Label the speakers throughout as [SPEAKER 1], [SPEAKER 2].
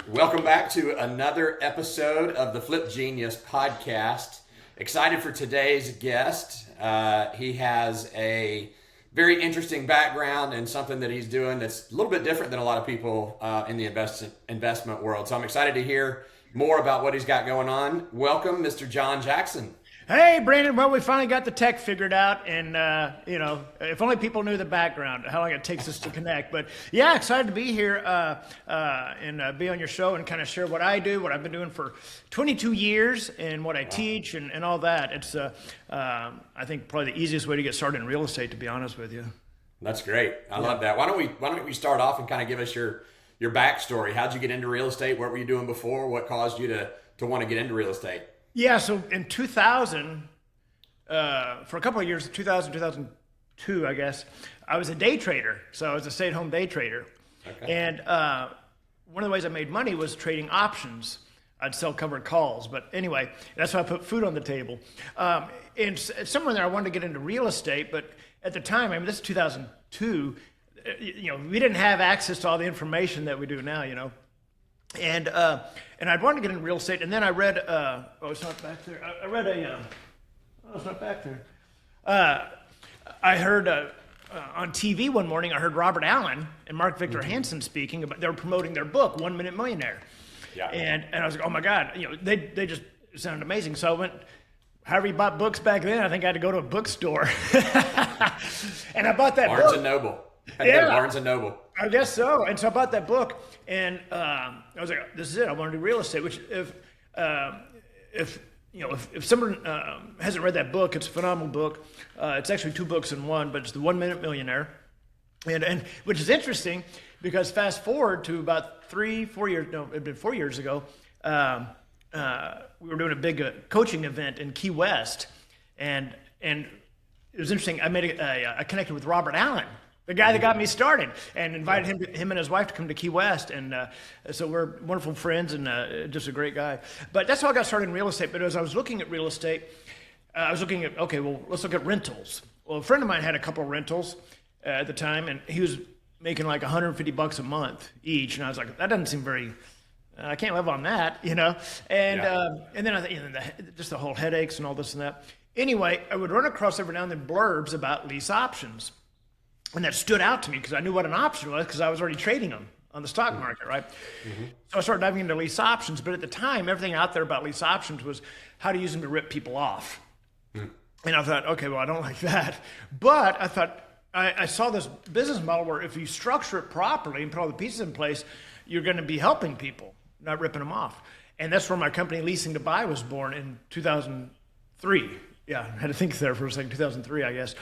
[SPEAKER 1] Welcome back to another episode of the Flip Genius podcast. Excited for today's guest. He has a very interesting background and something that he's doing that's a little bit different than a lot of people in the investment world. So I'm excited to hear more about what he's got going on. Welcome, Mr. John Jackson.
[SPEAKER 2] Hey, Brandon. Well, we finally got the tech figured out, and if only people knew the background, how long it takes us to connect. But yeah, excited to be here and be on your show and kind of share what I do, what I've been doing for 22 years, and what I teach, and all that. It's I think probably the easiest way to get started in real estate, to be honest with you.
[SPEAKER 1] That's great. I love that. Why don't we start off and kind of give us your backstory? How'd you get into real estate? What were you doing before? What caused you to want to get into real estate?
[SPEAKER 2] Yeah, so in 2000, for a couple of years, 2002, I guess, I was a day trader. So I was a stay-at-home day trader. Okay. And one of the ways I made money was trading options. I'd sell covered calls. But anyway, that's how I put food on the table. And somewhere in there, I wanted to get into real estate. But at the time, I mean, this is 2002, we didn't have access to all the information that we do now, And I'd wanted to get into real estate, and then I read, it's not back there. I read it's not back there. I heard on TV one morning, I heard Robert Allen and Mark Victor Hansen speaking about, they were promoting their book, 1 Minute Millionaire. Yeah. And I was like, oh my God, they just sounded amazing. So I went, however you bought books back then, I think I had to go to a bookstore. And I bought that book.
[SPEAKER 1] Barnes and Noble. Yeah. Barnes and Noble.
[SPEAKER 2] I guess so. And so I bought that book, and I was like, "This is it. I want to do real estate." Which, if someone hasn't read that book, it's a phenomenal book. It's actually two books in one, but it's the 1 Minute Millionaire, and which is interesting because fast forward to about 4 years. No, it'd been 4 years ago. We were doing a big coaching event in Key West, and it was interesting. I connected with Robert Allen, the guy that got me started, and invited him and his wife to come to Key West. And so we're wonderful friends, and just a great guy. But that's how I got started in real estate. But as I was looking at real estate, I was looking at, okay, well, let's look at rentals. Well, a friend of mine had a couple of rentals at the time, and he was making like $150 a month each. And I was like, that doesn't seem very, I can't live on that, And and then I think, just the whole headaches and all this and that. Anyway, I would run across every now and then blurbs about lease options. And that stood out to me because I knew what an option was because I was already trading them on the stock market, right? Mm-hmm. So I started diving into lease options. But at the time, everything out there about lease options was how to use them to rip people off. Mm. And I thought, okay, well, I don't like that. But I thought, I saw this business model where if you structure it properly and put all the pieces in place, you're going to be helping people, not ripping them off. And that's where my company, Leasing to Buy, was born in 2003. Yeah, I had to think there for a second, 2003, I guess.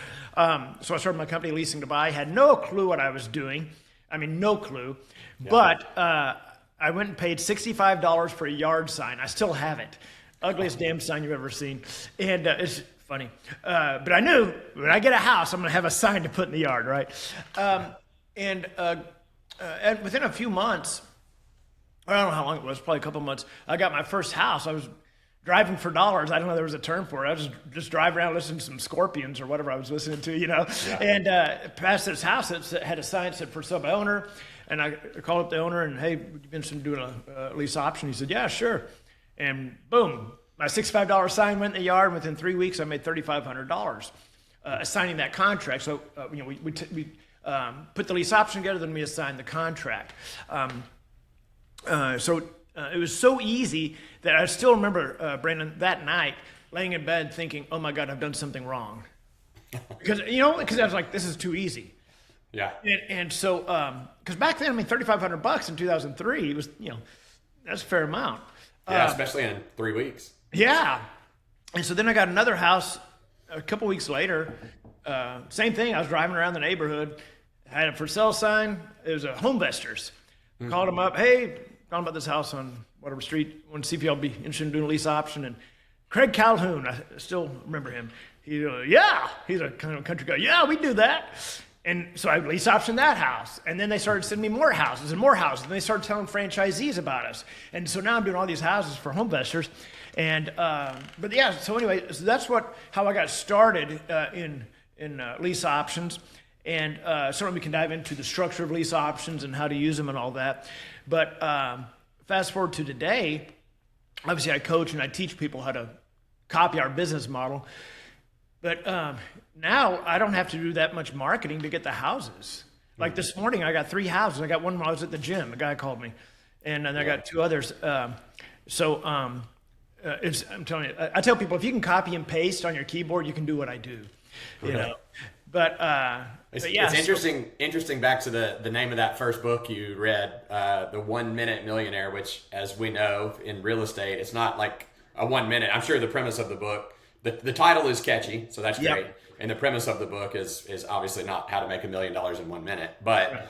[SPEAKER 2] So I started my company, Leasing to Buy. Had no clue what I was doing. I mean, no clue. Yeah. But I went and paid $65 for a yard sign. I still have it. Ugliest damn sign you've ever seen. And it's funny. But I knew when I get a house, I'm going to have a sign to put in the yard, right? And within a few months, I don't know how long it was, probably a couple months, I got my first house. I was driving for dollars. I don't know there was a term for it. I was just drive around listening to some Scorpions or whatever I was listening to, Yeah. And past this house that had a sign that said for sale by owner. And I called up the owner and, hey, would you be interested in doing a lease option? He said, yeah, sure. And boom, my $65 sign went in the yard. And within 3 weeks, I made $3,500 assigning that contract. So, we put the lease option together, then we assigned the contract. It was so easy that I still remember, Brandon, that night laying in bed thinking, oh my God, I've done something wrong. Because I was like, this is too easy. Yeah. And so, because back then, I mean, $3,500 in 2003 was, that's a fair amount.
[SPEAKER 1] Yeah, especially in 3 weeks.
[SPEAKER 2] Yeah. And so then I got another house a couple weeks later. Same thing. I was driving around the neighborhood, had a for sale sign. It was a Homevestors. Mm-hmm. Called them up. Hey, calling about this house on whatever street. Want to see if y'all be interested in doing a lease option. And Craig Calhoun, I still remember him. He's a kind of country guy. Yeah, we do that. And so I lease optioned that house. And then they started sending me more houses and more houses. And they started telling franchisees about us. And so now I'm doing all these houses for Homevestors. And but yeah, so anyway, so that's how I got started in lease options. And certainly we can dive into the structure of lease options and how to use them and all that. But fast forward to today, obviously I coach and I teach people how to copy our business model. But now I don't have to do that much marketing to get the houses. Like this morning, I got 3 houses. I got one when I was at the gym. A guy called me. And then I got 2 others. I'm telling you, I tell people, if you can copy and paste on your keyboard, you can do what I do. You know. But
[SPEAKER 1] it's
[SPEAKER 2] yeah,
[SPEAKER 1] interesting back to the name of that first book you read, The 1 Minute Millionaire, which, as we know in real estate, it's not like a 1 minute. I'm sure the premise of the book, the title is catchy, so that's great. And the premise of the book is obviously not how to make $1 million in 1 minute, but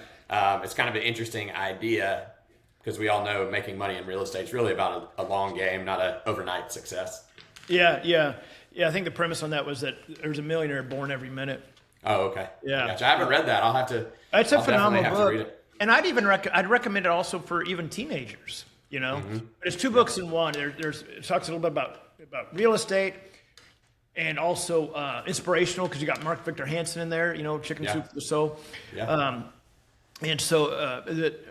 [SPEAKER 1] it's kind of an interesting idea, because we all know making money in real estate is really about a long game, not an overnight success.
[SPEAKER 2] Yeah. I think the premise on that was that there's a millionaire born every minute.
[SPEAKER 1] Oh, okay.
[SPEAKER 2] Yeah.
[SPEAKER 1] Gotcha. I haven't read that. I'll have to.
[SPEAKER 2] It's a
[SPEAKER 1] I'll
[SPEAKER 2] phenomenal
[SPEAKER 1] definitely have
[SPEAKER 2] book.
[SPEAKER 1] to read it.
[SPEAKER 2] And I'd recommend it also for even teenagers. You know, but it's 2 books in one. It talks a little bit about real estate, and also inspirational, because you got Mark Victor Hansen in there. You know, Chicken Soup for the Soul.
[SPEAKER 1] Yeah.
[SPEAKER 2] And so,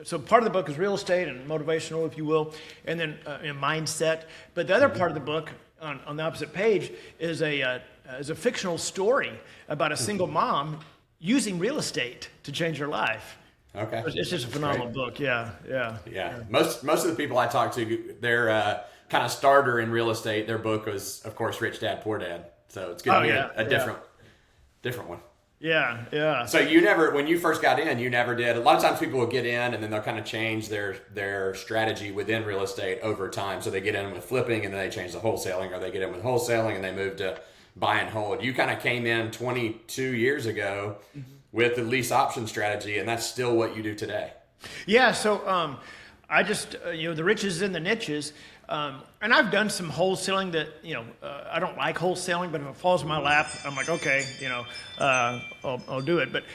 [SPEAKER 2] so part of the book is real estate and motivational, if you will, and then mindset. But the other part of the book, on the opposite page, is a fictional story about a single mom using real estate to change her life.
[SPEAKER 1] Okay.
[SPEAKER 2] It's just a phenomenal book. Yeah.
[SPEAKER 1] Most of the people I talk to, their kind of starter in real estate, their book was, of course, Rich Dad Poor Dad. So it's going to be a different one.
[SPEAKER 2] Yeah.
[SPEAKER 1] So when you first got in, you never did. A lot of times people will get in and then they'll kind of change their strategy within real estate over time. So they get in with flipping and then they change the wholesaling, or they get in with wholesaling and they move to buy and hold. You kind of came in 22 years ago with the lease option strategy, and that's still what you do today.
[SPEAKER 2] Yeah. So I just, the riches in the niches. And I've done some wholesaling that, I don't like wholesaling, but if it falls in my lap, I'm like, okay, I'll do it. But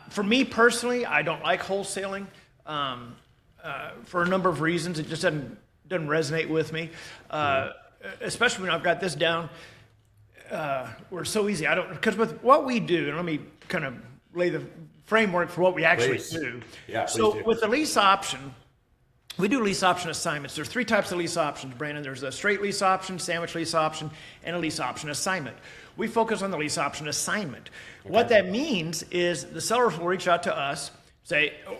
[SPEAKER 2] for me personally, I don't like wholesaling for a number of reasons. It just doesn't resonate with me, especially when I've got this down. We're so easy. Because with what we do, and let me kind of lay the framework for what we actually do.
[SPEAKER 1] Yeah,
[SPEAKER 2] so with the lease option, we do lease option assignments. There's 3 types of lease options, Brandon. There's a straight lease option, sandwich lease option, and a lease option assignment. We focus on the lease option assignment. Okay. What that means is the sellers will reach out to us,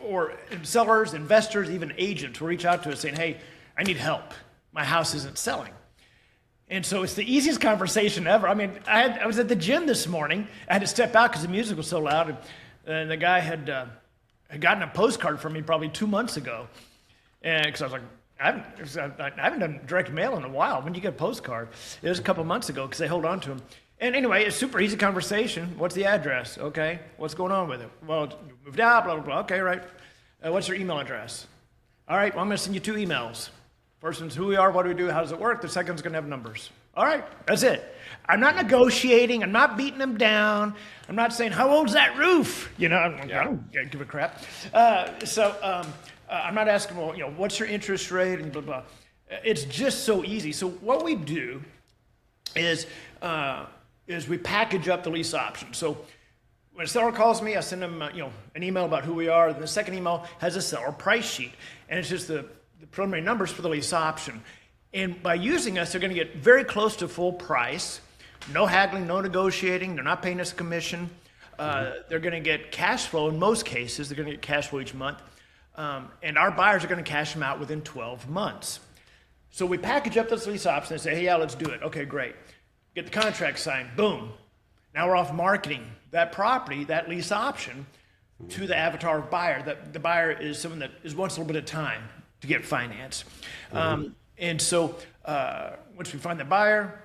[SPEAKER 2] or sellers, investors, even agents will reach out to us saying, hey, I need help. My house isn't selling. And so it's the easiest conversation ever. I mean, I was at the gym this morning. I had to step out because the music was so loud. And the guy had gotten a postcard from me probably 2 months ago. And because I was like, I haven't done direct mail in a while. When did you get a postcard? It was a couple months ago, because they hold on to them. And anyway, it's super easy conversation. What's the address? Okay. What's going on with it? Well, you moved out, blah, blah, blah. Okay, right. What's your email address? All right, well, I'm going to send you 2 emails. First one's who we are, what do we do, how does it work? The second one's going to have numbers. All right, that's it. I'm not negotiating. I'm not beating them down. I'm not saying, how old's that roof? I don't give a crap. I'm not asking, what's your interest rate and blah, blah. It's just so easy. So what we do is we package up the lease option. So when a seller calls me, I send them an email about who we are. And the second email has a seller price sheet. And it's just the preliminary numbers for the lease option. And by using us, they're going to get very close to full price. No haggling, no negotiating. They're not paying us a commission. They're going to get cash flow in most cases. They're going to get cash flow each month. And our buyers are going to cash them out within 12 months. So we package up this lease option and say, hey, yeah, let's do it. Okay, great. Get the contract signed. Boom. Now we're off marketing that property, that lease option, to the avatar buyer. The buyer is someone that wants a little bit of time to get financed. And so once we find the buyer,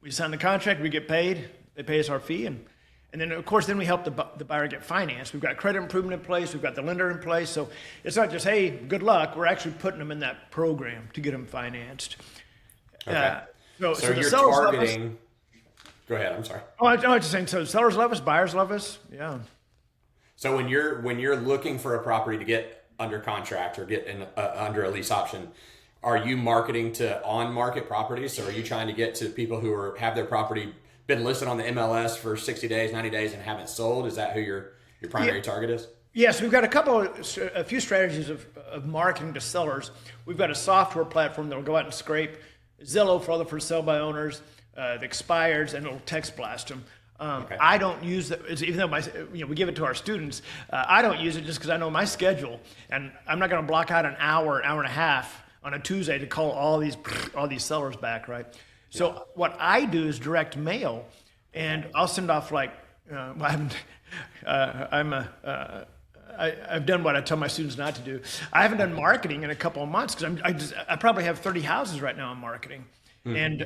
[SPEAKER 2] we sign the contract, we get paid. They pay us our fee, and then, of course, we help the buyer get financed. We've got credit improvement in place. We've got the lender in place. So it's not just, hey, good luck. We're actually putting them in that program to get them financed.
[SPEAKER 1] Okay. So you're targeting. Go ahead. I'm sorry.
[SPEAKER 2] Oh, I was just saying. So sellers love us, buyers love us. Yeah.
[SPEAKER 1] So when you're looking for a property to get under contract or get under a lease option, are you marketing to on-market properties? So are you trying to get to people who have their property been listed on the MLS for 60 days, 90 days, and haven't sold? Is that who your primary target is?
[SPEAKER 2] Yes, we've got a few strategies of marketing to sellers. We've got a software platform that will go out and scrape Zillow for all the for sale by owners, the expireds, and it'll text blast them.
[SPEAKER 1] Okay.
[SPEAKER 2] I don't use it, even though we give it to our students. I don't use it just because I know my schedule, and I'm not going to block out an hour and a half on a Tuesday to call all these sellers back, right? So what I do is direct mail, and I'll send off like I've done what I tell my students not to do. I haven't done marketing in a couple of months because I probably have 30 houses right now in marketing, and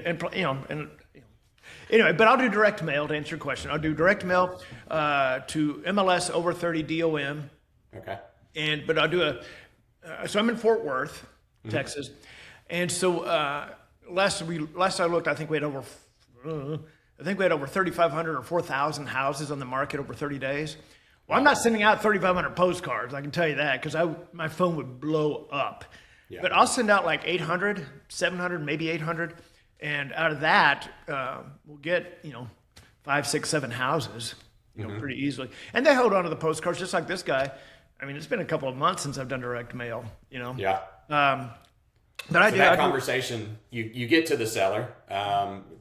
[SPEAKER 2] anyway. But I'll do direct mail to answer your question. I'll do direct mail to MLS over 30 DOM.
[SPEAKER 1] Okay.
[SPEAKER 2] But I'll do so I'm in Fort Worth, Texas, and so last I looked, I think we had over 3,500 or 4,000 houses on the market over 30 days. Well, I'm not sending out 3,500 postcards, I can tell you that, because my phone would blow up. Yeah. But I'll send out like 800, 700, maybe 800, and out of that, we'll get 5, 6, 7 houses, pretty easily. And they hold on to the postcards just like this guy. I mean, it's been a couple of months since I've done direct mail.
[SPEAKER 1] Yeah.
[SPEAKER 2] But I do
[SPEAKER 1] that conversation. You get to the seller.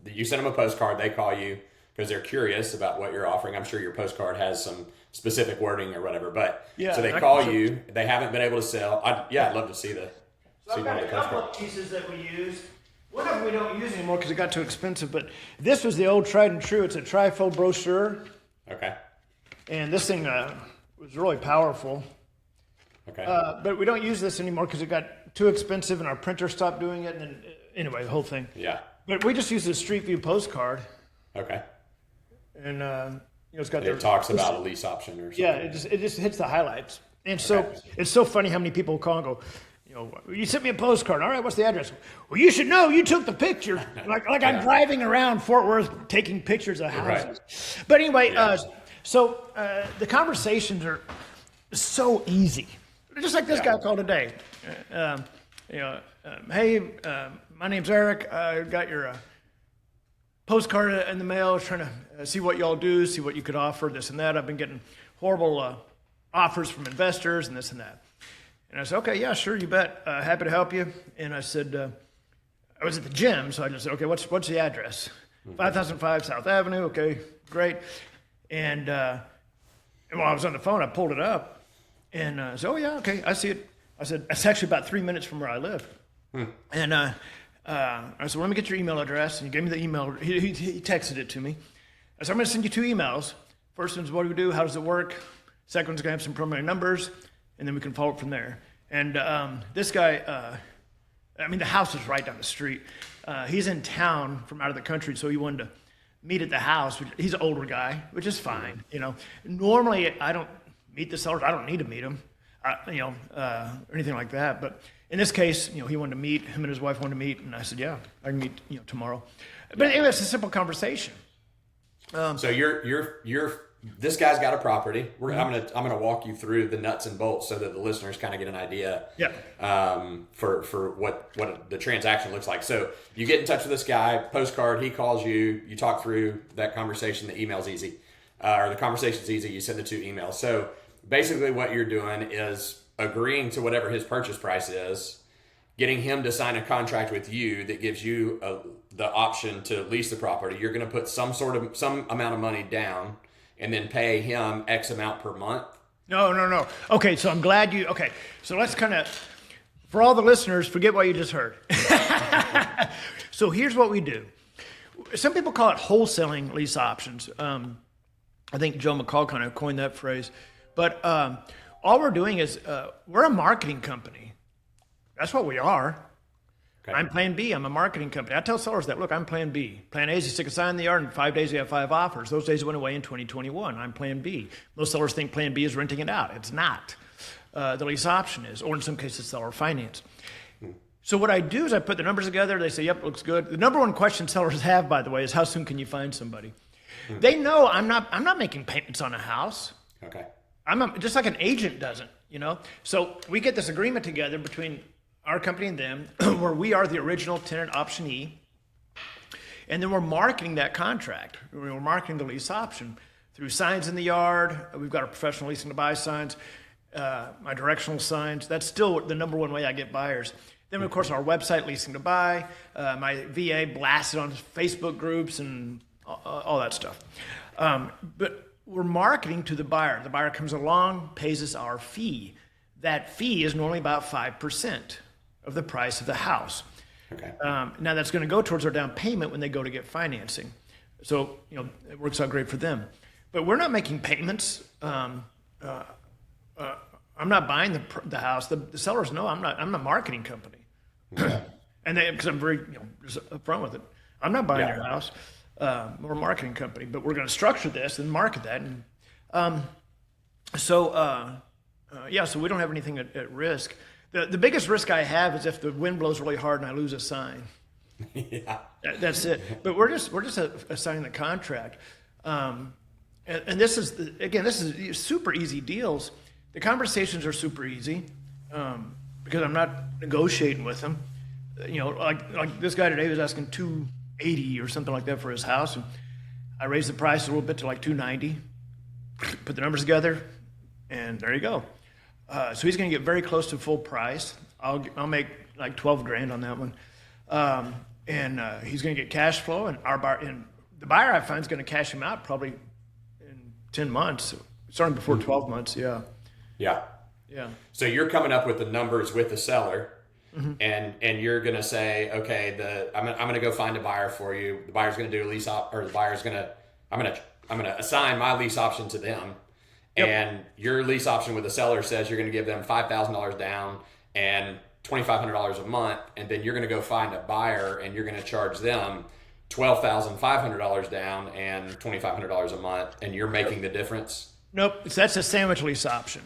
[SPEAKER 1] You send them a postcard. They call you because they're curious about what you're offering. I'm sure your postcard has some specific wording or whatever. But so they call you. They haven't been able to sell. I'd love to see the.
[SPEAKER 2] So I've got a couple of pieces that we use. One of them we don't use anymore because it got too expensive. But this was the old tried and true. It's a trifold brochure.
[SPEAKER 1] Okay.
[SPEAKER 2] And this thing was really powerful.
[SPEAKER 1] Okay.
[SPEAKER 2] But we don't use this anymore because it got too expensive and our printer stopped doing it. And then, anyway, the whole thing.
[SPEAKER 1] Yeah.
[SPEAKER 2] But we just use the Street View postcard.
[SPEAKER 1] Okay.
[SPEAKER 2] And it's got.
[SPEAKER 1] It talks about a lease option or something.
[SPEAKER 2] Yeah, it just hits the highlights. And so it's so funny how many people call and go, you sent me a postcard. All right, what's the address? Well, you should know. You took the picture. Like I'm driving around Fort Worth taking pictures of houses. Right. But anyway, so the conversations are so easy. Just like this guy called today. Hey, my name's Eric. I got your postcard in the mail. Trying to see what y'all do, see what you could offer, this and that. I've been getting horrible offers from investors and this and that. And I said, okay, yeah, sure, you bet. Happy to help you. And I said, I was at the gym, so I just said, okay, what's the address? 5005 South Avenue. Okay, great. And while I was on the phone, I pulled it up. And I said, oh, yeah, okay, I see it. I said, it's actually about 3 minutes from where I live. And I said, well, let me get your email address. And he gave me the email. He texted it to me. I said, I'm going to send you 2 emails. First one's what do we do? How does it work? Second one's going to have some preliminary numbers. And then we can follow up from there. And this guy, the house is right down the street. He's in town from out of the country, so he wanted to meet at the house. He's an older guy, which is fine. Normally I don't meet the sellers. I don't need to meet them, or anything like that. But in this case, he wanted to meet. Him and his wife wanted to meet, and I said, yeah, I can meet, tomorrow. But anyway, it's a simple conversation.
[SPEAKER 1] So you're this guy's got a property. I'm gonna walk you through the nuts and bolts so that the listeners kind of get an idea. For what the transaction looks like. So you get in touch with this guy, postcard. He calls you. You talk through that conversation. The email's easy, or the conversation's easy. You send the 2 emails. So basically, what you're doing is agreeing to whatever his purchase price is, getting him to sign a contract with you that gives you the option to lease the property. You're going to put some amount of money down, and then pay him X amount per month?
[SPEAKER 2] No. Okay, so I'm glad you... Okay, so let's kind of... For all the listeners, forget what you just heard. So here's what we do. Some people call it wholesaling lease options. I think Joe McCall kind of coined that phrase. But all we're doing is we're a marketing company. That's what we are. Okay. I'm Plan B. I'm a marketing company. I tell sellers that, look, I'm Plan B. Plan A is you stick a sign in the yard, and 5 days you have 5 offers. Those days went away in 2021. I'm Plan B. Most sellers think Plan B is renting it out. It's not. The lease option is, or in some cases, seller finance. So what I do is I put the numbers together. They say, yep, looks good. The number one question sellers have, by the way, is how soon can you find somebody? They know I'm not making payments on a house.
[SPEAKER 1] Okay.
[SPEAKER 2] Just like an agent doesn't, So we get this agreement together between our company and them, where we are the original tenant optionee, and then we're marketing that contract. We're marketing the lease option through signs in the yard. We've got a professional leasing to buy signs. my directional signs. That's still the number one way I get buyers. Then, of course, our website, Leasing to Buy, my VA blasted on Facebook groups and all that stuff. But we're marketing to the buyer. The buyer comes along, pays us our fee. That fee is normally about 5% of the price of the house.
[SPEAKER 1] Okay.
[SPEAKER 2] Now, that's going to go towards our down payment when they go to get financing. So, it works out great for them. But we're not making payments. I'm not buying the house. The sellers know I'm a marketing company.
[SPEAKER 1] Yeah.
[SPEAKER 2] And because I'm very, just upfront with it. I'm not buying your house. We're a marketing company, but we're going to structure this and market that. And so we don't have anything at risk. The biggest risk I have is if the wind blows really hard and I lose a sign.
[SPEAKER 1] Yeah.
[SPEAKER 2] That's it. But we're just assigning the contract. And this is super easy deals. The conversations are super easy because I'm not negotiating with them. Like this guy today was asking $280 or something like that for his house, and I raised the price a little bit to like $290. Put the numbers together, and there you go. So he's going to get very close to full price. I'll make like $12,000 on that one, and he's going to get cash flow. And the buyer I find is going to cash him out probably in 10 months, starting before 12 months. Yeah.
[SPEAKER 1] Yeah.
[SPEAKER 2] Yeah.
[SPEAKER 1] So you're coming up with the numbers with the seller,
[SPEAKER 2] Mm-hmm.
[SPEAKER 1] and you're going to say, okay, I'm going to go find a buyer for you. The buyer's going to do a lease or the buyer's going to, I'm going to assign my lease option to them. Yep. And your lease option with the seller says you're going to give them $5,000 down and $2,500 a month. And then you're going to go find a buyer and you're going to charge them $12,500 down and $2,500 a month. And you're making the difference.
[SPEAKER 2] Nope. That's a sandwich lease option.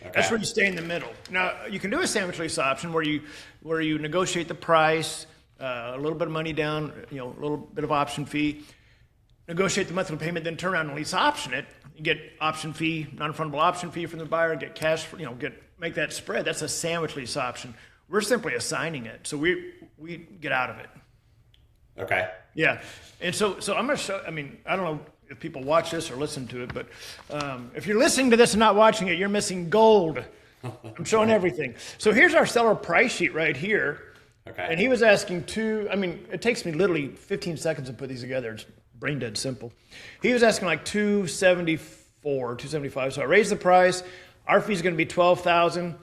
[SPEAKER 1] Okay.
[SPEAKER 2] That's where you stay in the middle. Now, you can do a sandwich lease option where you negotiate the price, a little bit of money down, a little bit of option fee, negotiate the monthly payment, then turn around and lease option it. You get option fee, non-refundable option fee from the buyer, get cash, make that spread. That's a sandwich lease option. We're simply assigning it, so we get out of it.
[SPEAKER 1] Okay.
[SPEAKER 2] Yeah, and so I'm going to show. I mean, I don't know if people watch this or listen to it, but if you're listening to this and not watching it, you're missing gold. I'm showing everything. So here's our seller price sheet right here.
[SPEAKER 1] Okay.
[SPEAKER 2] And he was asking it takes me literally 15 seconds to put these together. It's brain dead simple. He was asking like $275. So I raised the price. Our fee is going to be $12,000.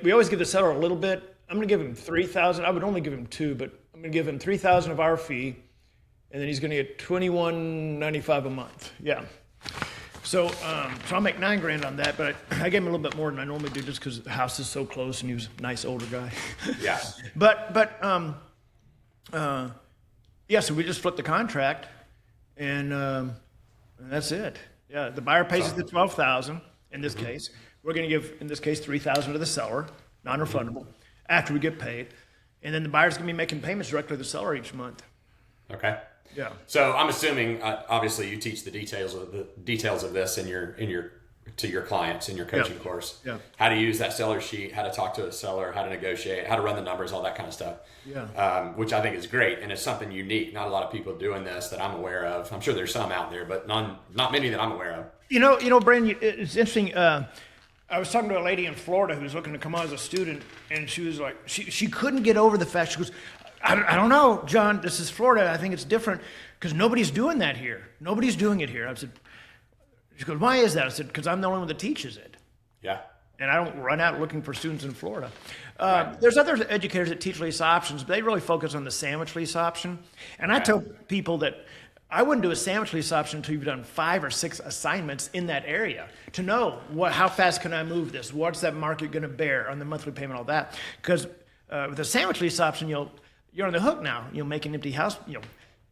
[SPEAKER 2] We always give the seller a little bit. I'm going to give him $3,000. I would only give him $2,000, but I'm going to give him $3,000 of our fee. And then he's going to get $21.95 a month. Yeah. So I'll make $9,000 on that, but I gave him a little bit more than I normally do just because the house is so close and he was a nice older guy.
[SPEAKER 1] Yeah.
[SPEAKER 2] So we just flipped the contract, and that's it. Yeah, the buyer pays us the $12,000 in this case. We're going to give, in this case, $3,000 to the seller, non-refundable, after we get paid, and then the buyer's going to be making payments directly to the seller each month.
[SPEAKER 1] Okay.
[SPEAKER 2] Yeah.
[SPEAKER 1] So I'm assuming, obviously, you teach the details of this to your clients in your coaching course.
[SPEAKER 2] Yeah.
[SPEAKER 1] How to use that seller sheet, how to talk to a seller, how to negotiate, how to run the numbers, all that kind of stuff.
[SPEAKER 2] Yeah.
[SPEAKER 1] Which I think is great, and it's something unique. Not a lot of people doing this that I'm aware of. I'm sure there's some out there, but not many that I'm aware of.
[SPEAKER 2] Brandon, it's interesting. I was talking to a lady in Florida who was looking to come on as a student, and she was like, she couldn't get over the fact. She goes, I don't know, John, this is Florida. I think it's different because nobody's doing that here. Nobody's doing it here. I said, she goes, why is that? I said, because I'm the only one that teaches it.
[SPEAKER 1] Yeah.
[SPEAKER 2] And I don't run out looking for students in Florida.
[SPEAKER 1] Right.
[SPEAKER 2] There's other educators that teach lease options, but they really focus on the sandwich lease option. And I tell people that I wouldn't do a sandwich lease option until you've done 5 or 6 assignments in that area to know how fast can I move this? What's that market going to bear on the monthly payment, all that. Because with a sandwich lease option, you're on the hook now. You'll make an empty house.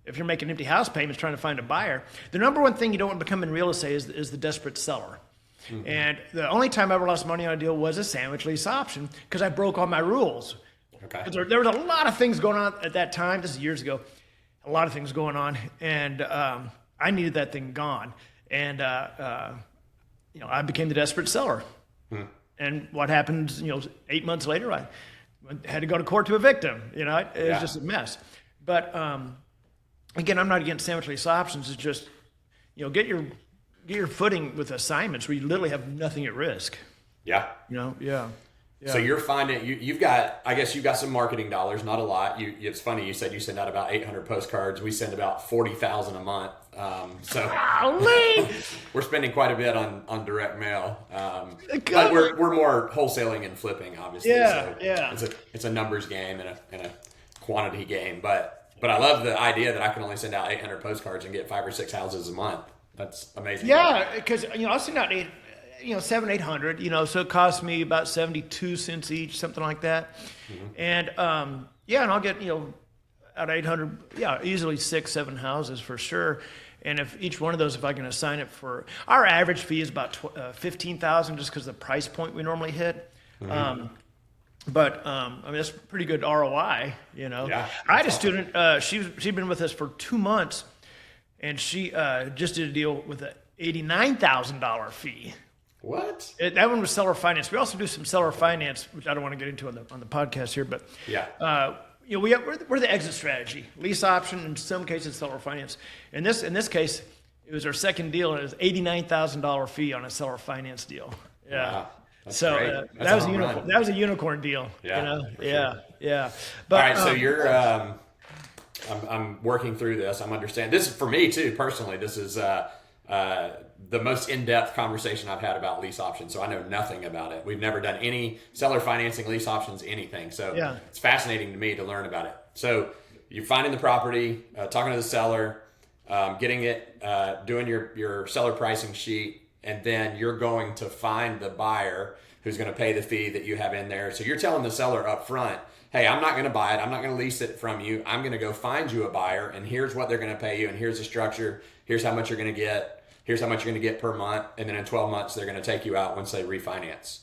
[SPEAKER 2] If you're making empty house payments trying to find a buyer, the number one thing you don't want to become in real estate is the desperate seller. Mm-hmm. And the only time I ever lost money on a deal was a sandwich lease option because I broke all my rules.
[SPEAKER 1] Okay.
[SPEAKER 2] There was a lot of things going on at that time. This is years ago. A lot of things going on, and I needed that thing gone. And I became the desperate seller. Hmm. And what happened? 8 months later, I had to go to court to evict him. It was just a mess. But again, I'm not against sandwich lease options. It's just get your footing with assignments where you literally have nothing at risk.
[SPEAKER 1] Yeah.
[SPEAKER 2] You know, yeah.
[SPEAKER 1] So you're finding you've got, I guess you've got some marketing dollars, not a lot. It's funny, you said you send out about 800 postcards. We send about 40,000 a month. So we're spending quite a bit on direct mail. But we're more wholesaling and flipping, obviously.
[SPEAKER 2] Yeah,
[SPEAKER 1] so
[SPEAKER 2] yeah.
[SPEAKER 1] It's a numbers game and a quantity game. But I love the idea that I can only send out 800 postcards and get 5 or 6 houses a month. That's amazing.
[SPEAKER 2] Yeah, because I'll send out 700-800, so it costs me about 72 cents each, something like that. And and I'll get out of 800, easily 6-7 houses for sure. And if each one of those, if I can assign it for, our average fee is about $15,000, just because the price point we normally hit. But that's pretty good ROI.
[SPEAKER 1] Yeah,
[SPEAKER 2] I had a student. She'd been with us for 2 months, and she just did a deal with an $89,000 fee.
[SPEAKER 1] What?
[SPEAKER 2] That one was seller finance. We also do some seller finance, which I don't want to get into on the podcast here, but we're the exit strategy, lease option, in some cases seller finance. In this case, it was our second deal, and it was $89,000 fee on a seller finance deal. Yeah.
[SPEAKER 1] Wow. That's
[SPEAKER 2] so
[SPEAKER 1] great.
[SPEAKER 2] that was a unicorn. That was a unicorn deal.
[SPEAKER 1] Yeah.
[SPEAKER 2] Yeah.
[SPEAKER 1] All
[SPEAKER 2] But,
[SPEAKER 1] right. So you're. I'm working through this. I'm understanding. This is for me too personally. This is the most in-depth conversation I've had about lease options. So I know nothing about it. We've never done any seller financing, lease options, anything. So it's fascinating to me to learn about it. So you're finding the property, talking to the seller, getting it, doing your seller pricing sheet, and then you're going to find the buyer who's going to pay the fee that you have in there. So you're telling the seller up front, hey, I'm not going to buy it. I'm not going to lease it from you. I'm going to go find you a buyer, and here's what they're going to pay you, and here's the structure. Here's how much you're going to get. Here's how much you're going to get per month. And then in 12 months, they're going to take you out once they refinance.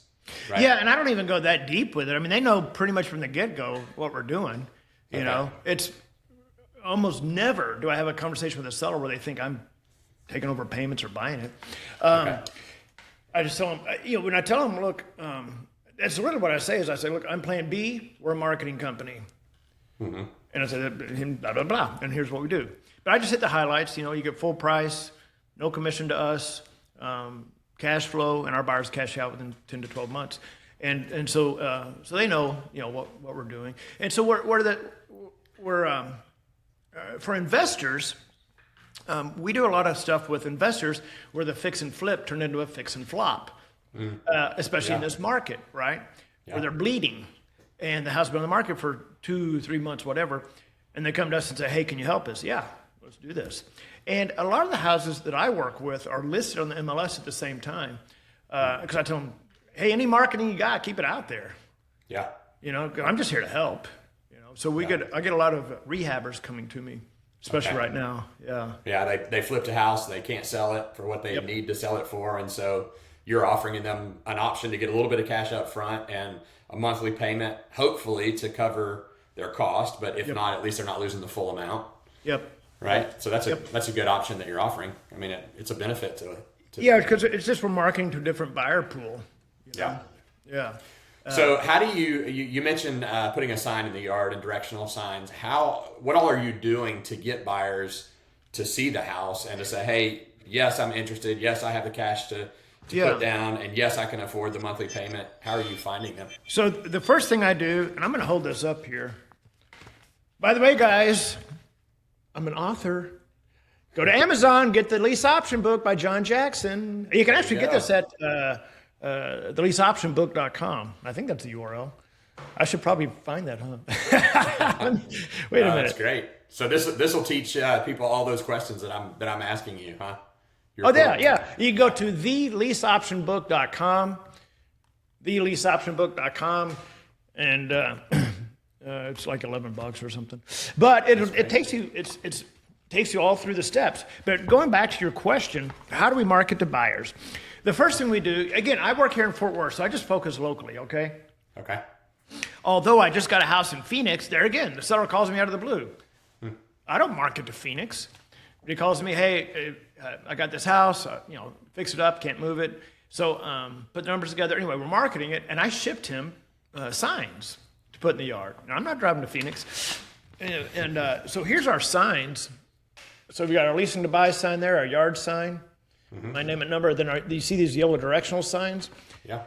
[SPEAKER 1] Right?
[SPEAKER 2] Yeah, and I don't even go that deep with it. I mean, they know pretty much from the get-go what we're doing. You know, it's almost never do I have a conversation with a seller where they think I'm taking over payments or buying it. I just tell them, when I tell them, look, that's really what I say is I say, look, I'm plan B, we're a marketing company. And I say, blah, blah, blah, and here's what we do. But I just hit the highlights, you get full price, no commission to us, cash flow, and our buyers cash out within 10 to 12 months. And so they know, what we're doing. And so we're for investors, we do a lot of stuff with investors where the fix and flip turned into a fix and flop, especially in this market, right? Where they're bleeding and the house has been on the market for 2-3 months, whatever. And they come to us and say, hey, can you help us? Yeah, let's do this. And a lot of the houses that I work with are listed on the MLS at the same time. Because I tell them, hey, any marketing you got, keep it out there.
[SPEAKER 1] Yeah.
[SPEAKER 2] I'm just here to help. So I get a lot of rehabbers coming to me, especially right now. Yeah.
[SPEAKER 1] Yeah, they flipped a house, they can't sell it for what they need to sell it for, and so you're offering them an option to get a little bit of cash up front and a monthly payment, hopefully to cover their cost, but if not, at least they're not losing the full amount.
[SPEAKER 2] Yep.
[SPEAKER 1] Right? So that's a good option that you're offering. I mean, it's a benefit to it.
[SPEAKER 2] Yeah, because it's just we're marketing to a different buyer pool.
[SPEAKER 1] Yeah.
[SPEAKER 2] Yeah.
[SPEAKER 1] So how do you mentioned putting a sign in the yard and directional signs. What all are you doing to get buyers to see the house and to say, hey, yes, I'm interested. Yes, I have the cash to put down. And yes, I can afford the monthly payment. How are you finding them?
[SPEAKER 2] So the first thing I do, and I'm going to hold this up here. By the way, guys, I'm an author. Go to Amazon, get the lease option book by John Jackson. You can actually get this at theleaseoptionbook.com. I think that's the URL. I should probably find that, huh? Wait a minute.
[SPEAKER 1] That's great. So this will teach people all those questions that I'm asking you, huh?
[SPEAKER 2] Yeah. You can go to theleaseoptionbook.com, theleaseoptionbook.com, and it's like $11 or something. But it takes you takes you all through the steps. But going back to your question, how do we market to buyers? The first thing we do, again, I work here in Fort Worth, so I just focus locally, okay?
[SPEAKER 1] Okay.
[SPEAKER 2] Although I just got a house in Phoenix, there again, the seller calls me out of the blue. I don't market to Phoenix. He calls me, hey, I got this house, fix it up, can't move it. So put the numbers together. Anyway, we're marketing it, and I shipped him signs to put in the yard. Now, I'm not driving to Phoenix. And so here's our signs. So we got our leasing to buy sign there, our yard sign, my name and number. Then do you see these yellow directional signs?
[SPEAKER 1] Yeah.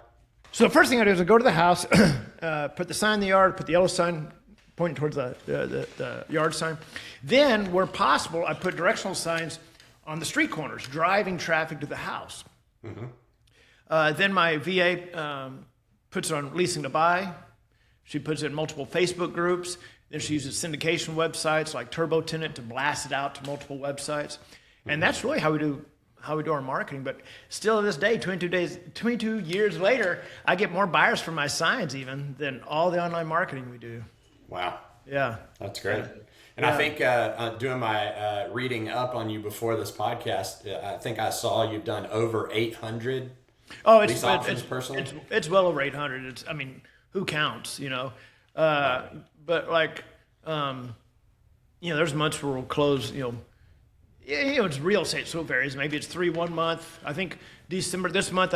[SPEAKER 2] So the first thing I do is I go to the house, put the sign in the yard, put the yellow sign pointing towards the yard sign. Then, where possible, I put directional signs on the street corners, driving traffic to the house. Then my VA puts it on leasing to buy. She puts it in multiple Facebook groups. Then she uses syndication websites like TurboTenant to blast it out to multiple websites. And that's really how we do our marketing. But still to this day, 22 years later, I get more buyers for my signs even than all the online marketing we do.
[SPEAKER 1] Wow.
[SPEAKER 2] Yeah.
[SPEAKER 1] That's great. And I think doing my reading up on you before this podcast, I think I saw you've done over 800 lease options personally.
[SPEAKER 2] It's well over 800. Who counts, But like, there's months where we'll close, it's real estate, so it varies. Maybe it's 3 1 month. I think December, this month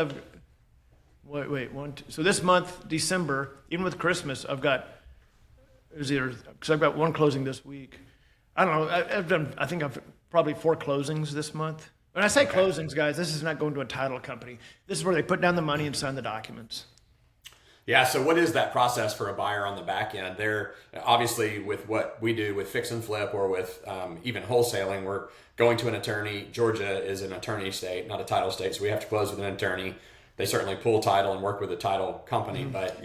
[SPEAKER 2] so this month, December, even with Christmas, I've got one closing this week. I don't know, I think I've probably 4 closings this month. When I say closings, guys, this is not going to a title company. This is where they put down the money and sign the documents.
[SPEAKER 1] Yeah, so what is that process for a buyer on the back end? They're obviously, with what we do with fix and flip or with even wholesaling, we're going to an attorney. Georgia is an attorney state, not a title state, so we have to close with an attorney. They certainly pull title and work with a title company, but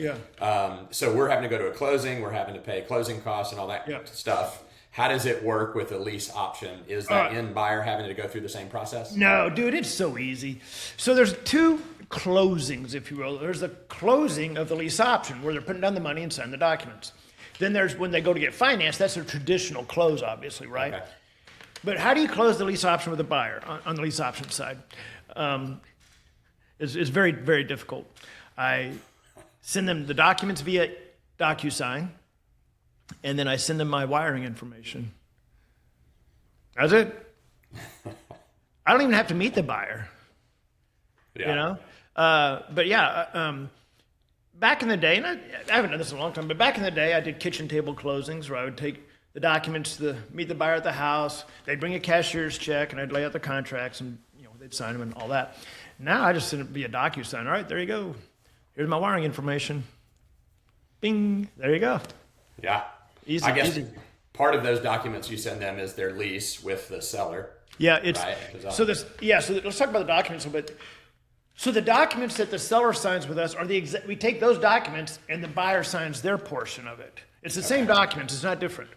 [SPEAKER 1] so we're having to go to a closing, we're having to pay closing costs and all that stuff. How does it work with a lease option? Is that end buyer having to go through the same process?
[SPEAKER 2] No, dude, it's so easy. So there's 2 closings, if you will. There's the closing of the lease option where they're putting down the money and signing the documents. Then there's when they go to get financed. That's a traditional close, obviously, right? Okay. But how do you close the lease option with a buyer on the lease option side? It's very, very difficult. I send them the documents via DocuSign, and then I send them my wiring information. That's it. I don't even have to meet the buyer. Yeah. Back in the day, and I haven't done this in a long time, but back in the day, I did kitchen table closings where I would take the documents to meet the buyer at the house. They'd bring a cashier's check, and I'd lay out the contracts, and they'd sign them and all that. Now I just send it via DocuSign. All right, there you go. Here's my wiring information. Bing, there you go.
[SPEAKER 1] Yeah.
[SPEAKER 2] Easy.
[SPEAKER 1] I guess part of those documents you send them is their lease with the seller.
[SPEAKER 2] Yeah, it's
[SPEAKER 1] right?
[SPEAKER 2] so let's talk about the documents a little bit. So the documents that the seller signs with us are we take those documents and the buyer signs their portion of it. It's the same documents, it's not different.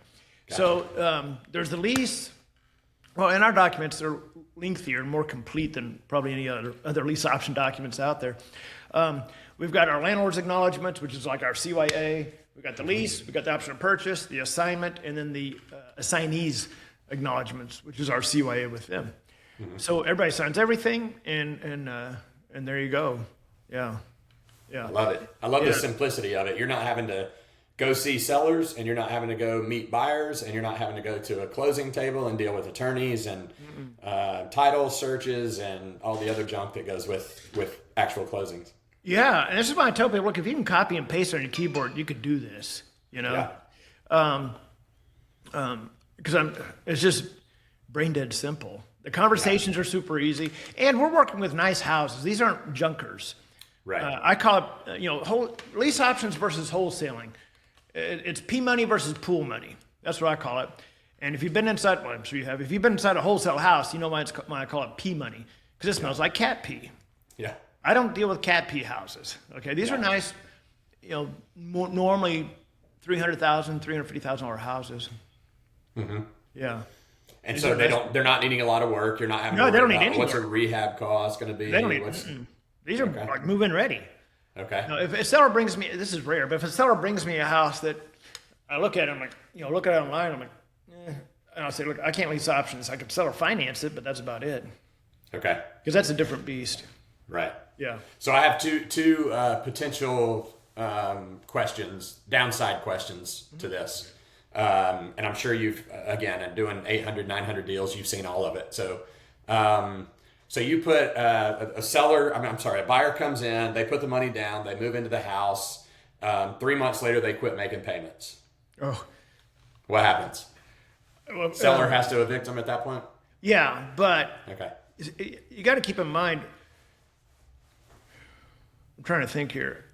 [SPEAKER 2] Gotcha. So there's the lease. Well, and our documents are lengthier and more complete than probably any other lease option documents out there. We've got our landlord's acknowledgments, which is like our CYA. We've got the lease, we've got the option of purchase, the assignment, and then the assignee's acknowledgments, which is our CYA with them. Mm-hmm. So everybody signs everything, and there you go. Yeah.
[SPEAKER 1] I love it. I love the simplicity of it. You're not having to go see sellers, and you're not having to go meet buyers, and you're not having to go to a closing table and deal with attorneys and title searches and all the other junk that goes with actual closings.
[SPEAKER 2] Yeah, and this is why I tell people, look, if you can copy and paste on your keyboard, you could do this, Yeah. Because it's just brain dead simple. The conversations are super easy, and we're working with nice houses. These aren't junkers.
[SPEAKER 1] Right.
[SPEAKER 2] I call it, lease options versus wholesaling. It's P money versus pool money. That's what I call it. And if you've been inside, well, I'm sure you have. If you've been inside a wholesale house, you know why I call it P money, because it smells like cat pee.
[SPEAKER 1] Yeah.
[SPEAKER 2] I don't deal with cat pee houses. Okay, these are nice, normally $300,000, $350,000 houses.
[SPEAKER 1] Mm-hmm.
[SPEAKER 2] Yeah.
[SPEAKER 1] And so they're not needing a lot of work. You're not having
[SPEAKER 2] they don't need any
[SPEAKER 1] what's
[SPEAKER 2] work.
[SPEAKER 1] a rehab cost going to be.
[SPEAKER 2] They don't need. These are like move-in ready.
[SPEAKER 1] Okay.
[SPEAKER 2] Now, if a seller brings me, this is rare, but if a seller brings me a house that I look at, I'm like, look at it online, I'm like, and I'll say, look, I can't lease options. I could seller finance it, but that's about it.
[SPEAKER 1] Okay.
[SPEAKER 2] Because that's a different beast.
[SPEAKER 1] Right.
[SPEAKER 2] Yeah.
[SPEAKER 1] So I have two potential questions, downside questions to this. And I'm sure you've, again, doing 800, 900 deals, you've seen all of it. So so you put a buyer comes in, they put the money down, they move into the house. 3 months later, they quit making payments.
[SPEAKER 2] Oh.
[SPEAKER 1] What happens?
[SPEAKER 2] Well,
[SPEAKER 1] Seller has to evict them at that point?
[SPEAKER 2] Yeah, but
[SPEAKER 1] okay.
[SPEAKER 2] You got to keep in mind, I'm trying to think here.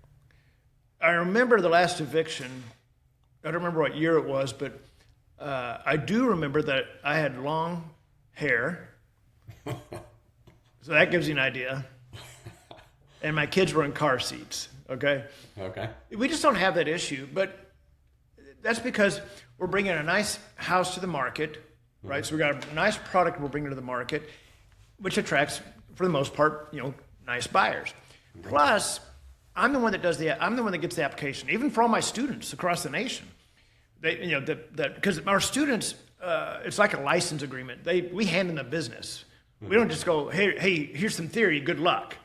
[SPEAKER 2] I remember the last eviction. I don't remember what year it was, but I do remember that I had long hair. So that gives you an idea. And my kids were in car seats, okay?
[SPEAKER 1] Okay.
[SPEAKER 2] We just don't have that issue, but that's because we're bringing a nice house to the market, right? So we got a nice product we're bringing to the market, which attracts, for the most part, nice buyers. Plus, I'm the one that gets the application, even for all my students across the nation. Because our students, it's like a license agreement. We hand them the business. We don't just go, hey, here's some theory, good luck.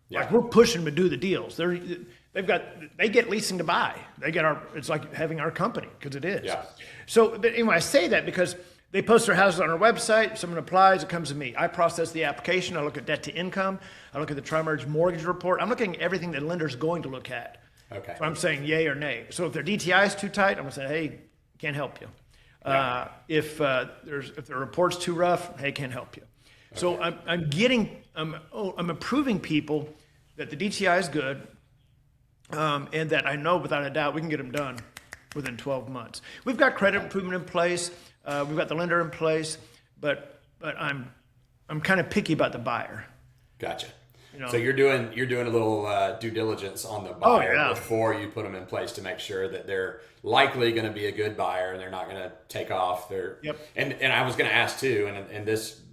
[SPEAKER 1] Yeah.
[SPEAKER 2] Like we're pushing them to do the deals. They get leasing to buy. It's like having our company, because it is.
[SPEAKER 1] Yeah.
[SPEAKER 2] So, but anyway, I say that because they post their houses on our website. Someone applies, it comes to me. I process the application. I look at debt to income. I look at the tri-merge mortgage report. I'm looking at everything the lender's going to look at.
[SPEAKER 1] Okay.
[SPEAKER 2] So I'm saying yay or nay. So if their DTI is too tight, I'm going to say, hey, can't help you. Yeah. If the report's too rough, hey, can't help you. Okay. So I'm approving people that the DTI is good, and that I know without a doubt we can get them done within 12 months. We've got credit improvement in place. We've got the lender in place, but I'm kind of picky about the buyer.
[SPEAKER 1] Gotcha. So you're doing a little due diligence on the buyer before you put them in place to make sure that they're likely going to be a good buyer and they're not going to take off.
[SPEAKER 2] Yep.
[SPEAKER 1] And I was going to ask too, and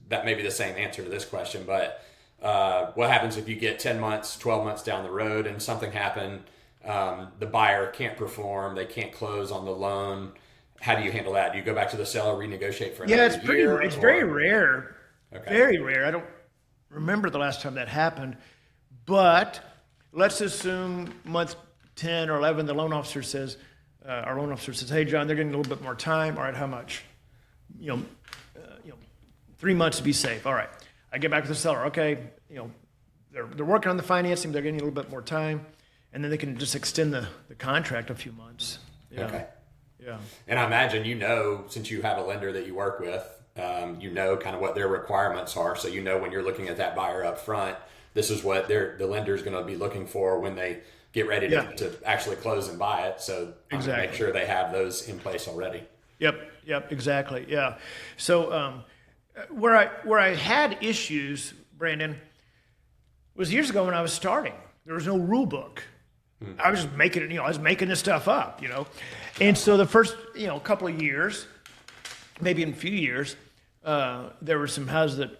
[SPEAKER 1] that may be the same answer to this question, but what happens if you get 10 months, 12 months down the road and something happened, the buyer can't perform, they can't close on the loan? How do you handle that? Do you go back to the seller, renegotiate for another year?
[SPEAKER 2] It's very rare.
[SPEAKER 1] Okay.
[SPEAKER 2] Very rare. I don't remember the last time that happened, but let's assume month 10 or 11, the loan officer says, our loan officer says, hey, John, they're getting a little bit more time. All right, how much? 3 months to be safe. All right. I get back to the seller. Okay, they're working on the financing. They're getting a little bit more time, and then they can just extend the contract a few months. Yeah.
[SPEAKER 1] Okay.
[SPEAKER 2] Yeah.
[SPEAKER 1] And I imagine since you have a lender that you work with, kind of what their requirements are. So when you're looking at that buyer up front, this is what the lender is going to be looking for when they get ready to actually close and buy it. So make sure they have those in place already.
[SPEAKER 2] Yep, exactly. Yeah. So where I had issues, Brandon, was years ago when I was starting. There was no rule book. I was just making it, I was making this stuff up, And so the first, couple of years, maybe in a few years, there were some houses that,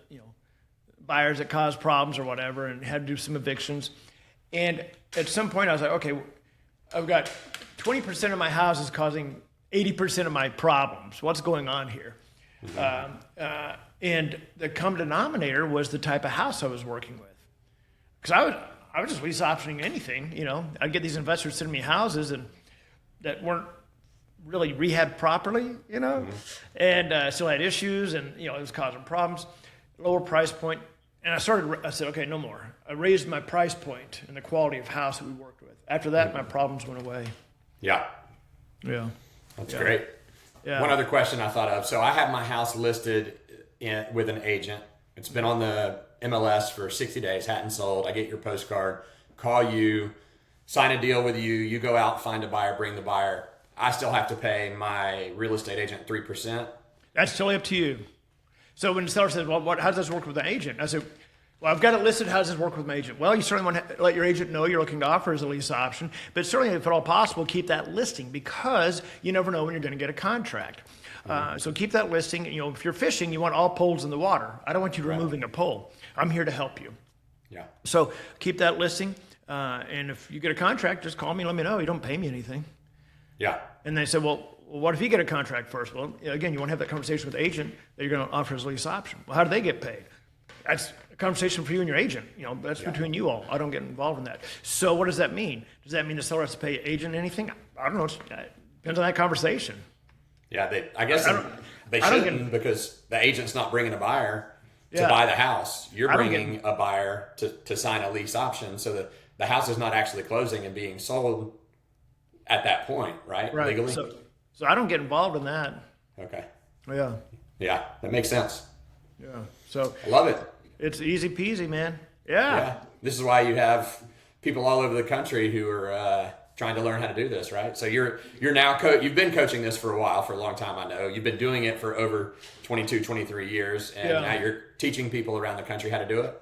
[SPEAKER 2] buyers that caused problems or whatever and had to do some evictions. And at some point I was like, okay, I've got 20% of my house is causing 80% of my problems. What's going on here? And the common denominator was the type of house I was working with. Because I was just lease optioning anything, I'd get these investors sending me houses that weren't really rehabbed properly, and still had issues, and it was causing problems. Lower price point, and I said, okay, no more. I raised my price point and the quality of house that we worked with. After that, my problems went away.
[SPEAKER 1] Yeah. That's great. Yeah. One other question I thought of. So I have my house listed with an agent. It's been on the MLS for 60 days, hadn't sold. I get your postcard, call you, sign a deal with you. You go out, find a buyer, bring the buyer. I still have to pay my real estate agent 3%.
[SPEAKER 2] That's totally up to you. So when the seller says, well, how does this work with an agent? I said, well, I've got it listed. How does this work with my agent? Well, you certainly want to let your agent know you're looking to offer as a lease option, but certainly, if at all possible, keep that listing because you never know when you're going to get a contract. So keep that listing. If you're fishing, you want all poles in the water. I don't want you removing a pole. I'm here to help you.
[SPEAKER 1] Yeah.
[SPEAKER 2] So keep that listing. And if you get a contract, just call me and let me know. You don't pay me anything.
[SPEAKER 1] Yeah.
[SPEAKER 2] And they said, well, what if you get a contract first? Well, again, you want to have that conversation with the agent that you're going to offer as a lease option. Well, how do they get paid? That's a conversation for you and your agent. That's between you all. I don't get involved in that. So what does that mean? Does that mean the seller has to pay agent anything? I don't know. It depends on that conversation.
[SPEAKER 1] Yeah, they shouldn't because the agent's not bringing a buyer to buy the house. You're bringing a buyer to sign a lease option so that the house is not actually closing and being sold at that point, right? Legally?
[SPEAKER 2] So I don't get involved in that.
[SPEAKER 1] Okay.
[SPEAKER 2] Yeah.
[SPEAKER 1] Yeah, that makes sense.
[SPEAKER 2] Yeah. So
[SPEAKER 1] I love it.
[SPEAKER 2] It's easy peasy, man. Yeah.
[SPEAKER 1] This is why you have people all over the country who are trying to learn how to do this, right? So you're now you've been coaching this for a while, for a long time, I know. You've been doing it for over 22, 23 years, and now you're teaching people around the country how to do it.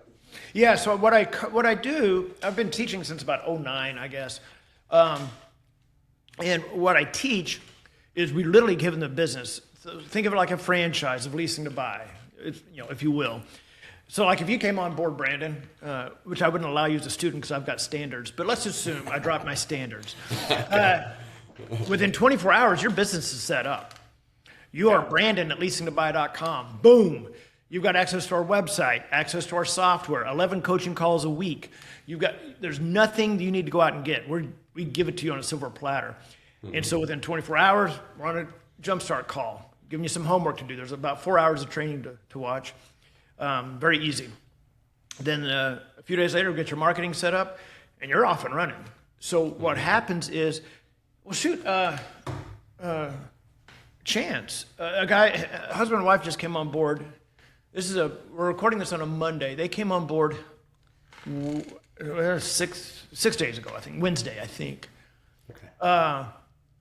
[SPEAKER 2] Yeah, so what I do, I've been teaching since about '09, I guess. And what I teach is we literally give them the business. So think of it like a franchise of leasing to buy, if you will. So like if you came on board, Brandon, which I wouldn't allow you as a student because I've got standards, but let's assume I dropped my standards. Within 24 hours, your business is set up. You are Brandon at leasingtobuy.com. Boom. You've got access to our website, access to our software, 11 coaching calls a week. There's nothing you need to go out and get. We give it to you on a silver platter. Mm-hmm. And so within 24 hours, we're on a jumpstart call, giving you some homework to do. There's about 4 hours of training to watch. Very easy. Then a few days later, we get your marketing set up, and you're off and running. So what happens is, Chance, a guy, husband and wife just came on board. We're recording this on a Monday. They came on board 6 days ago, I think, Wednesday, I think. Okay.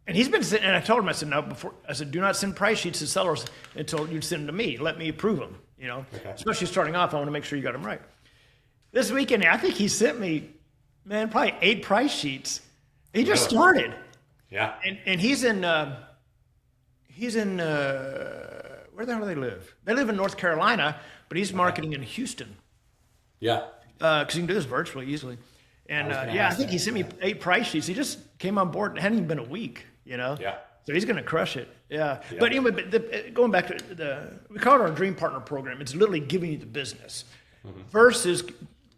[SPEAKER 2] And he's been sitting, and I told him, I said, do not send price sheets to sellers until you send them to me. Let me approve them, Okay. Especially starting off, I want to make sure you got them right. This weekend, I think he sent me, probably 8 price sheets. He just started.
[SPEAKER 1] Yeah.
[SPEAKER 2] And he's in where the hell do they live? They live in North Carolina, but he's marketing in Houston.
[SPEAKER 1] Yeah.
[SPEAKER 2] Because you can do this virtually easily. And I think he sent me 8 price sheets. He just came on board and it hadn't even been a week,
[SPEAKER 1] Yeah.
[SPEAKER 2] So he's going to crush it. Yeah. But anyway, going back to we call it our Dream Partner Program. It's literally giving you the business. Mm-hmm. Versus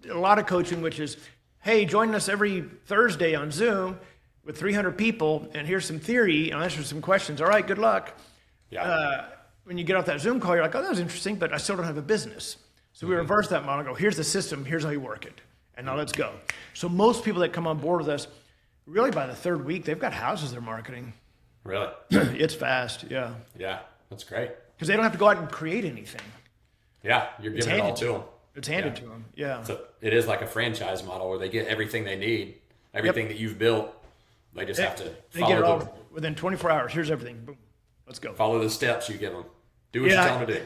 [SPEAKER 2] a lot of coaching, which is, hey, join us every Thursday on Zoom with 300 people, and here's some theory, and I'll answer some questions. All right, good luck.
[SPEAKER 1] Yeah.
[SPEAKER 2] When you get off that Zoom call, you're like, oh, that was interesting, but I still don't have a business. So we reverse that model and go, here's the system, here's how you work it, and now let's go. So most people that come on board with us, really by the 3rd week, they've got houses they're marketing.
[SPEAKER 1] Really?
[SPEAKER 2] It's fast, yeah.
[SPEAKER 1] Yeah, that's great.
[SPEAKER 2] Because they don't have to go out and create anything.
[SPEAKER 1] Yeah, you're giving it all to them.
[SPEAKER 2] It's handed to them, yeah.
[SPEAKER 1] So it is like a franchise model where they get everything they need, everything that you've built. They just have to follow.
[SPEAKER 2] They get it all within 24 hours. Here's everything. Boom. Let's go.
[SPEAKER 1] Follow the steps you give them. Do what you tell them to do.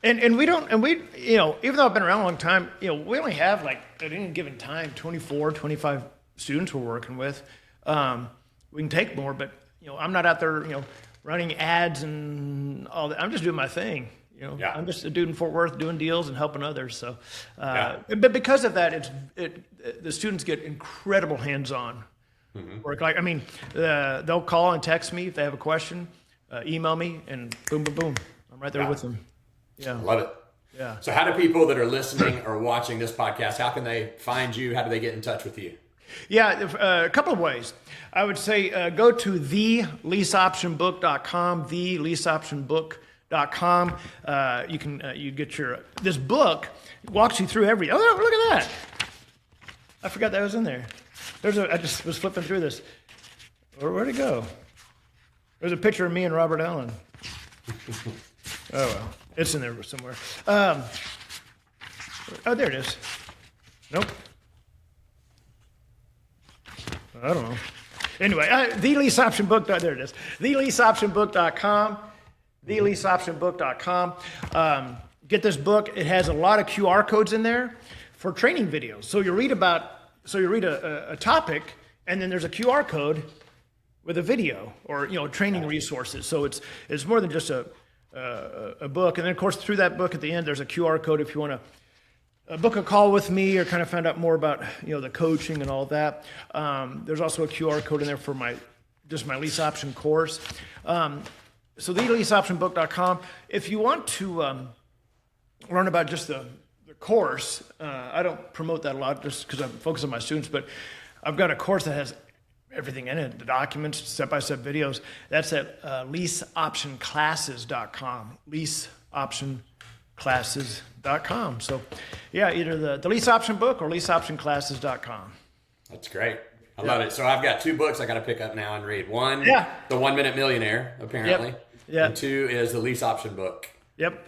[SPEAKER 2] And we don't, even though I've been around a long time, we only have at any given time, 24, 25 students we're working with. We can take more, but, I'm not out there, running ads and all that. I'm just doing my thing. I'm just a dude in Fort Worth doing deals and helping others. So, but because of that, the students get incredible hands-on work. They'll call and text me if they have a question, email me, and boom, boom, boom. I'm right there with them. Yeah.
[SPEAKER 1] Love it.
[SPEAKER 2] Yeah.
[SPEAKER 1] So how do people that are listening or watching this podcast, how can they find you? How do they get in touch with you?
[SPEAKER 2] Yeah, a couple of ways. I would say go to theleaseoptionbook.com, theleaseoptionbook.com. You get this book walks you through look at that. I forgot that was in there. I just was flipping through this. Where'd it go? There's a picture of me and Robert Allen. Oh, well. It's in there somewhere. Oh, there it is. Nope. I don't know. Anyway, there it is. Theleaseoptionbook.com. Theleaseoptionbook.com. Get this book. It has a lot of QR codes in there for training videos. So you read a topic, and then there's a QR code with a video or training resources. So it's more than just a book. And then of course through that book at the end there's a QR code if you want to book a call with me or kind of find out more about the coaching and all that. There's also a QR code in there for my lease option course. So theleaseoptionbook.com. If you want to learn about just the course, I don't promote that a lot just because I'm focused on my students, but I've got a course that has everything in it, the documents, step-by-step videos. That's at leaseoptionclasses.com, leaseoptionclasses.com. So yeah, either the lease option book or leaseoptionclasses.com.
[SPEAKER 1] That's great. I love it. So I've got 2 books I got to pick up now and read. One, The 1 Minute Millionaire, apparently.
[SPEAKER 2] Yep.
[SPEAKER 1] And 2 is the lease option book.
[SPEAKER 2] Yep.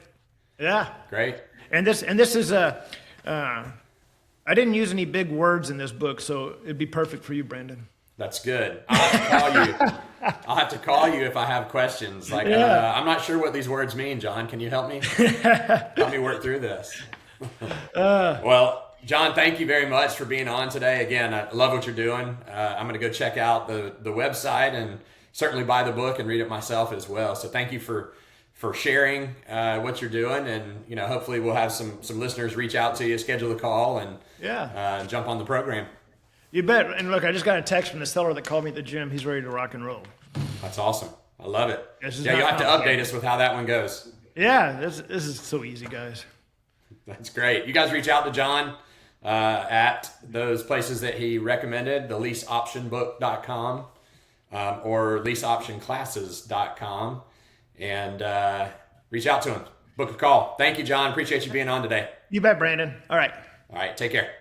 [SPEAKER 2] Yeah.
[SPEAKER 1] Great.
[SPEAKER 2] And this is I didn't use any big words in this book, so it'd be perfect for you, Brandon.
[SPEAKER 1] That's good. I'll have to call you. I'll have to call you if I have questions. Like, I'm not sure what these words mean, John. Can you help me? Help me work through this. Well, John, thank you very much for being on today. Again, I love what you're doing. I'm going to go check out the website and certainly buy the book and read it myself as well. So thank you for sharing what you're doing, and hopefully we'll have some listeners reach out to you, schedule a call, and jump on the program.
[SPEAKER 2] You bet. And look, I just got a text from the seller that called me at the gym. He's ready to rock and roll.
[SPEAKER 1] That's awesome. I love it.
[SPEAKER 2] You'll
[SPEAKER 1] have to update us with how that one goes.
[SPEAKER 2] Yeah, this is so easy, guys.
[SPEAKER 1] That's great. You guys reach out to John at those places that he recommended, the leaseoptionbook.com or leaseoptionclasses.com, and reach out to him. Book a call. Thank you, John. Appreciate you being on today.
[SPEAKER 2] You bet, Brandon. All right.
[SPEAKER 1] All right. Take care.